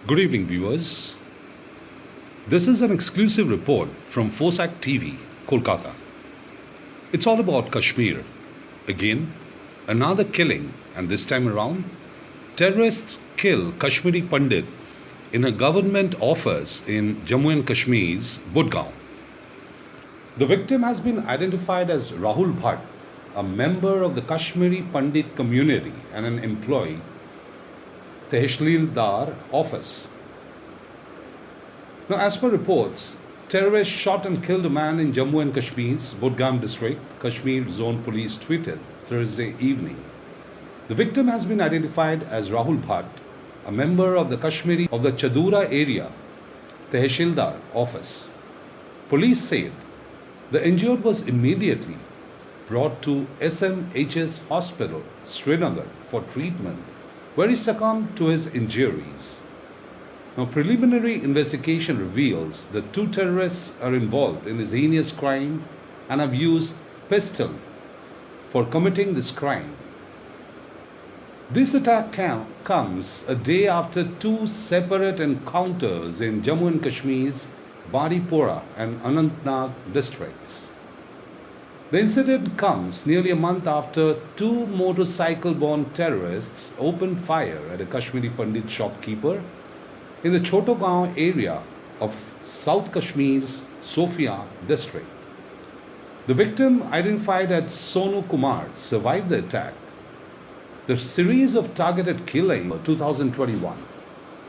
Good evening, viewers. This is an exclusive report from Fosak TV, Kolkata. It's all about Kashmir. Again, another killing, and this time around, terrorists kill Kashmiri Pandit in a government office in Jammu and Kashmir's Budgaon. The victim has been identified as Rahul Bhatt, a member of the Kashmiri Pandit community and an employee Tehsildar office. Now, as per reports, terrorists shot and killed a man in Jammu and Kashmir's Budgam district, Kashmir Zone Police tweeted Thursday evening. The victim has been identified as Rahul Bhatt, a member of the Kashmiri of the Chadura area, Tehsildar office. Police said the injured was immediately brought to SMHS Hospital, Srinagar, for treatment, where he succumbed to his injuries. Now, preliminary investigation reveals that two terrorists are involved in this heinous crime and have used pistol for committing this crime. This attack comes a day after two separate encounters in Jammu and Kashmir's Bandipora and Anantnag districts. The incident comes nearly a month after two motorcycle-borne terrorists opened fire at a Kashmiri Pandit shopkeeper in the Chotogaon area of South Kashmir's Sofia district. The victim, identified as Sonu Kumar, survived the attack. The series of targeted killings in 2021,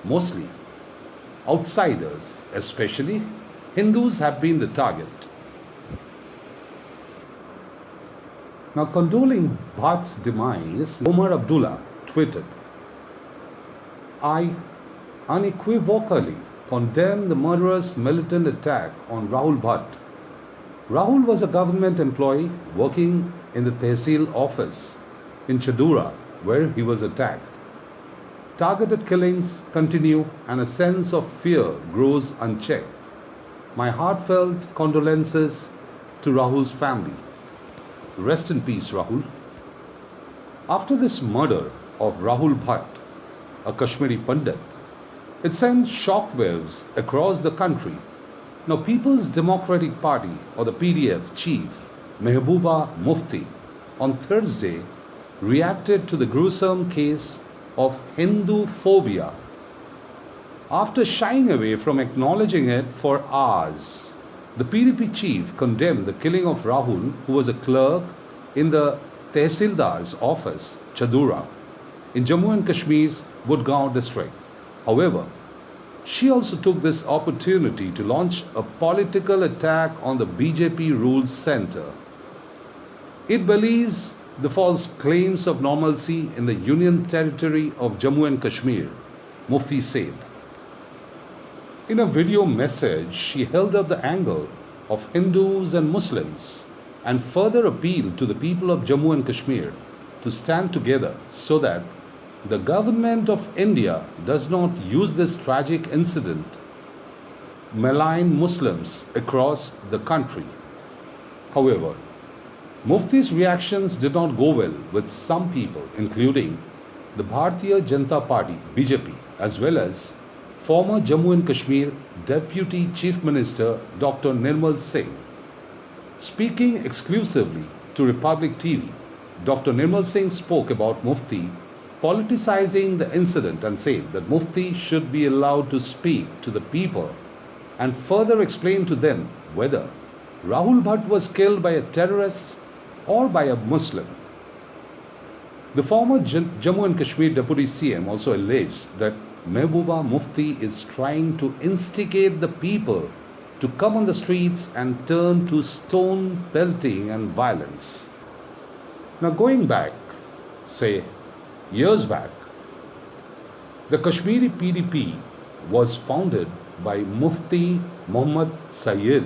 mostly outsiders, especially Hindus, have been the target. Now, condoling Bhatt's demise, Omar Abdullah tweeted, "I unequivocally condemn the murderous militant attack on Rahul Bhatt. Rahul was a government employee working in the Tehsil office in Chadura, where he was attacked. Targeted killings continue and a sense of fear grows unchecked. My heartfelt condolences to Rahul's family. Rest in peace, Rahul." After this murder of Rahul Bhatt, a Kashmiri Pandit, it sent shockwaves across the country. Now, People's Democratic Party, or the PDF chief, Mehbooba Mufti, on Thursday reacted to the gruesome case of Hindu phobia after shying away from acknowledging it for hours. The PDP chief condemned the killing of Rahul, who was a clerk in the Tehsildar's office, Chadura, in Jammu and Kashmir's Budgaon district. However, she also took this opportunity to launch a political attack on the BJP-ruled centre. It belies the false claims of normalcy in the Union Territory of Jammu and Kashmir, Mufti said. In a video message, she held up the angle of Hindus and Muslims and further appealed to the people of Jammu and Kashmir to stand together so that the government of India does not use this tragic incident to malign Muslims across the country. However, Mufti's reactions did not go well with some people, including the Bharatiya Janata Party, BJP, as well as former Jammu and Kashmir Deputy Chief Minister Dr. Nirmal Singh. Speaking exclusively to Republic TV, Dr. Nirmal Singh spoke about Mufti politicizing the incident and said that Mufti should be allowed to speak to the people and further explain to them whether Rahul Bhatt was killed by a terrorist or by a Muslim. The former Jammu and Kashmir Deputy CM also alleged that Mehbooba Mufti is trying to instigate the people to come on the streets and turn to stone pelting and violence. Now, going back, say, years back, the Kashmiri PDP was founded by Mufti Muhammad Sayyid,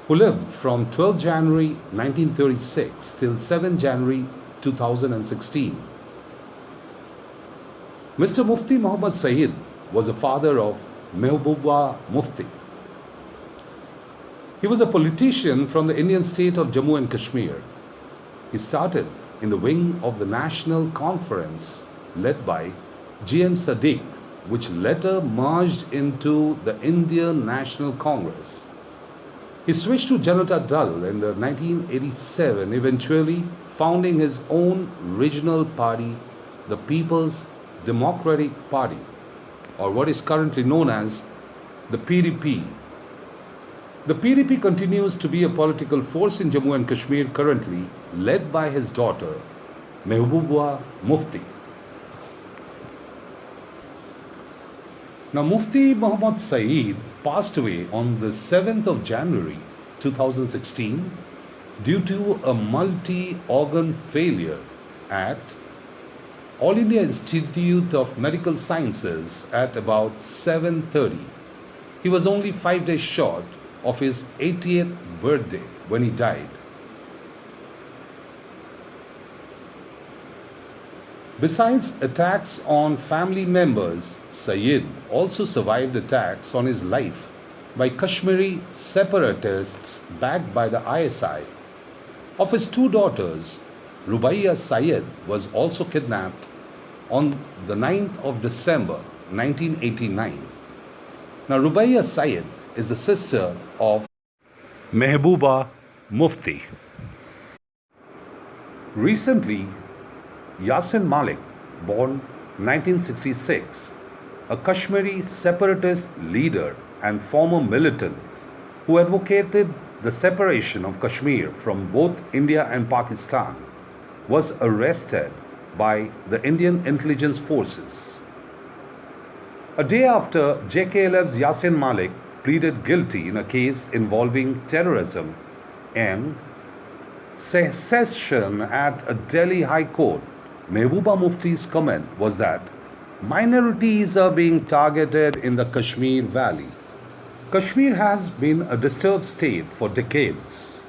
who lived from 12 January 1936 till 7 January 2016. Mr. Mufti Muhammad Sayyid was the father of Mehbooba Mufti. He was a politician from the Indian state of Jammu and Kashmir. He started in the wing of the National Conference led by G.M. Sadiq which later merged into the Indian National Congress. He switched to Janata Dal in the 1987, eventually founding his own regional party, the People's Democratic Party, or what is currently known as the PDP. The PDP continues to be a political force in Jammu and Kashmir currently, led by his daughter, Mehbooba Mufti. Now, Mufti Muhammad Saeed passed away on the 7th of January 2016 due to a multi-organ failure at All India Institute of Medical Sciences at about 7:30. He was only 5 days short of his 80th birthday when he died. Besides attacks on family members, Sayyid also survived attacks on his life by Kashmiri separatists backed by the ISI. Of his two daughters, Rubaiya Syed was also kidnapped on the 9th of December 1989. Now, Rubaiya Syed is the sister of Mehbooba Mufti. Recently, Yasin Malik, born 1966, a Kashmiri separatist leader and former militant who advocated the separation of Kashmir from both India and Pakistan, was arrested by the Indian intelligence forces. A day after JKLF's Yasin Malik pleaded guilty in a case involving terrorism and secession at a Delhi High Court, Mehbooba Mufti's comment was that minorities are being targeted in the Kashmir Valley. Kashmir has been a disturbed state for decades.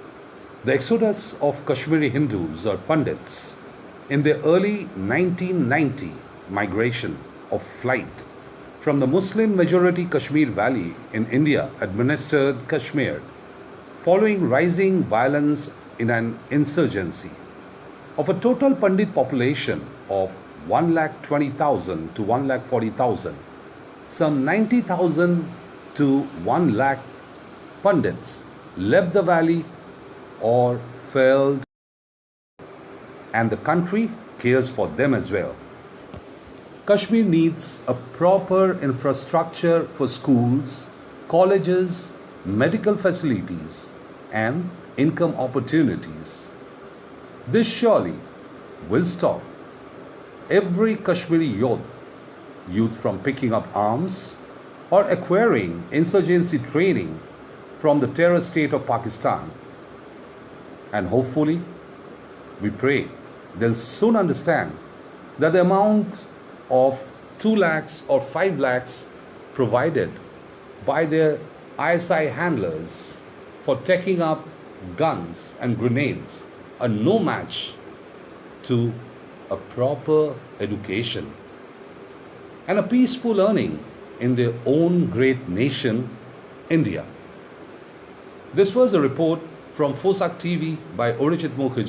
The exodus of Kashmiri Hindus or Pandits in the early 1990 migration of flight from the Muslim majority Kashmir Valley in India administered Kashmir following rising violence in an insurgency. Of a total Pandit population of 1,20,000 to 1,40,000, some 90,000 to 1 lakh Pandits left the valley or failed, and the country cares for them as well. Kashmir needs a proper infrastructure for schools, colleges, medical facilities, and income opportunities. This surely will stop every Kashmiri youth from picking up arms or acquiring insurgency training from the terror state of Pakistan. And hopefully, we pray they'll soon understand that the amount of 2 lakhs or 5 lakhs provided by their ISI handlers for taking up guns and grenades are no match to a proper education and a peaceful learning in their own great nation, India. This was a report from Fosak TV by Orijit Mukherjee.